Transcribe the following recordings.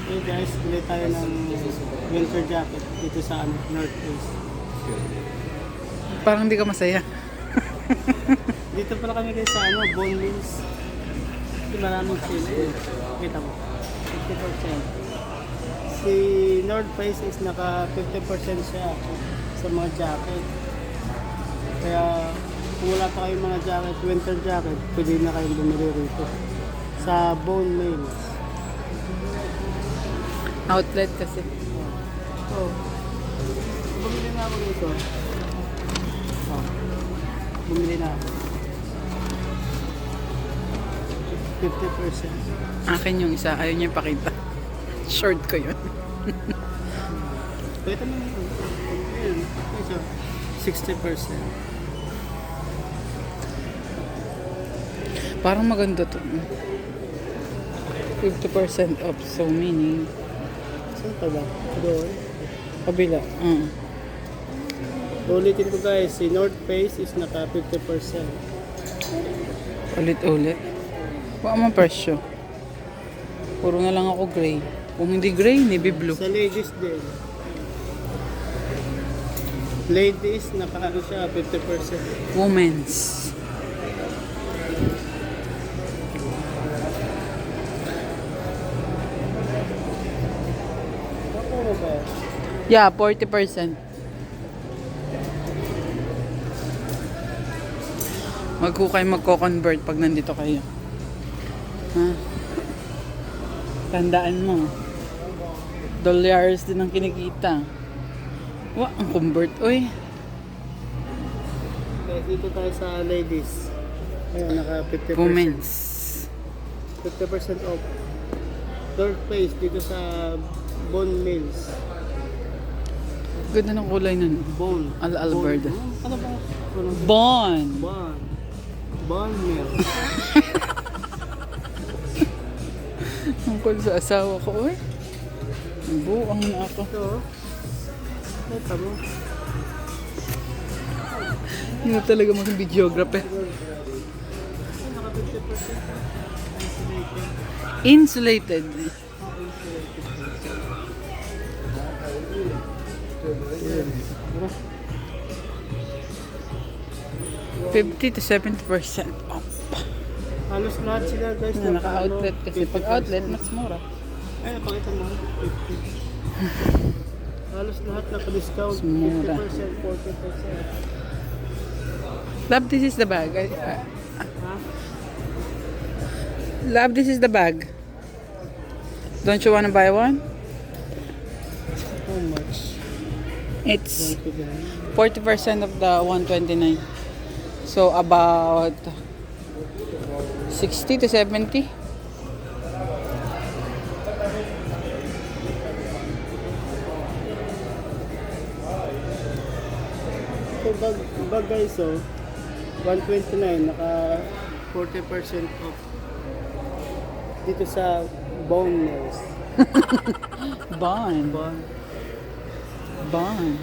Hey guys, bili tayo ng winter jacket dito sa North Face. Parang hindi ka masaya. Dito pala kami guys sa Bone Mills. Maraming sale eh. Kita mo, 50%. Si North Face is naka 50% siya sa mga jacket. Kaya kung wala pa kayong mga jacket, winter jacket, pwede na kayong bumili rito sa Bone Mills. Outlet kasi. Oh. Bumili na ako nito. Oh. Bumili na ako. 50%. Akin yung isa, ayaw niya ipakita. Short ko yun. Pwede mo na yun. Ayun. Ito. 60%. Parang maganda to. 50% off, so meaning Saan pa ba? Doon. kabila. Ulitin ko guys, si North Face is naka 50%. Ulit-ulit. Wala man presyo. Puro na lang ako gray. Kung hindi gray, navy blue. Sa ladies din. Ladies, naka ano siya, 50%. Women's. Ano ba? Yeah, 40%. Magkukay magko-convert pag nandito kayo. Ha? Tandaan mo. Dollars din ang kinikita. Wa, ang convert, oy. Okay, dito tayo sa ladies. Ayun, naka 50%. Women's. 50% off. North Face dito sa Bone Mills. Ganda ng kulay nun. Bone. Alberta. Ano ba? Bon. Bone. Bone Mills. Tungkol sa asawa ko, oy. Buang na ako. Ito. Ito mo. Hindi na talaga maging videographer. Naka 50%. Insulated. Tara. 50 to 70% off. Halos lahat sila guys. Na naka-outlet kasi pag outlet, mas mura. Ay, pakita mo. 50. Halos lahat naka-discount. Mas mura. 50%, 40%. Love, this is the bag. Ha? Love, this is the bag. Don't you wanna buy one? How much? It's 129. 40% of the 129. So about 60 to 70. So bag guys, oh, 129, naka 40% off dito sa Bone Mills. Bond. Bond. Bond.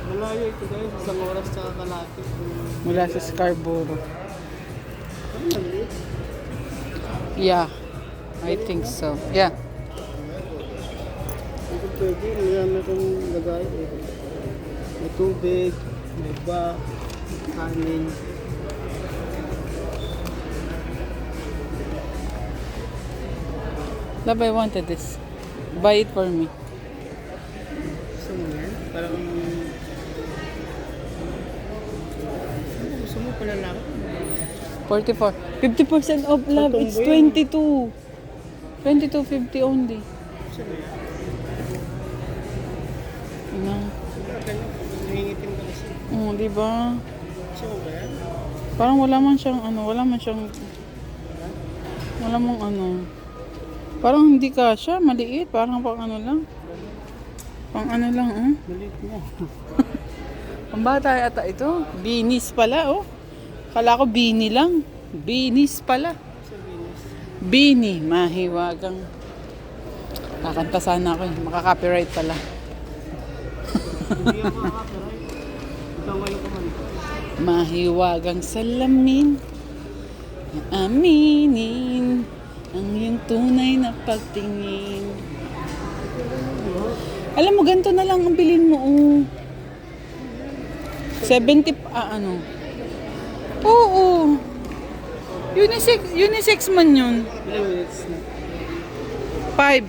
Malayo ito guys, isang oras sa kalapit. Mula sa Scarborough. Ano maliit? Yeah. I think so. Yeah. Ito pwede, marami kong lagay. May tubig, may bak, kanin. Love, I wanted this. Buy it for me. Gusto mo yan? Parang... Ano gusto mo pala lang? 44. 50% off, love. It's 22. 22.50 only. Gusto mo yan? Ano? Nangingitim ka kasi. Oh, di ba? Gusto mo ba yan? Parang wala man siyang wala man siyang wala mong Parang hindi kasya, maliit, parang pang ano lang. Pang ano lang, Maliit mo. Ang bata yata ito. Binis pala, oh. Kala ko bini lang. Binis pala. Sa Venus. Bini, mahiwagang. Kakanta sana ako, makaka-copyright pala. Hindi ako makaka-right. Ikaw ngayon kumanta. Mahiwagang salamin. Aminin ang iyong tunay na Pagtingin. Alam mo, ganito na lang ang bilhin mo. Oh. 70, ano? Oo. Unisex man yun. Ilang minutes na? 5.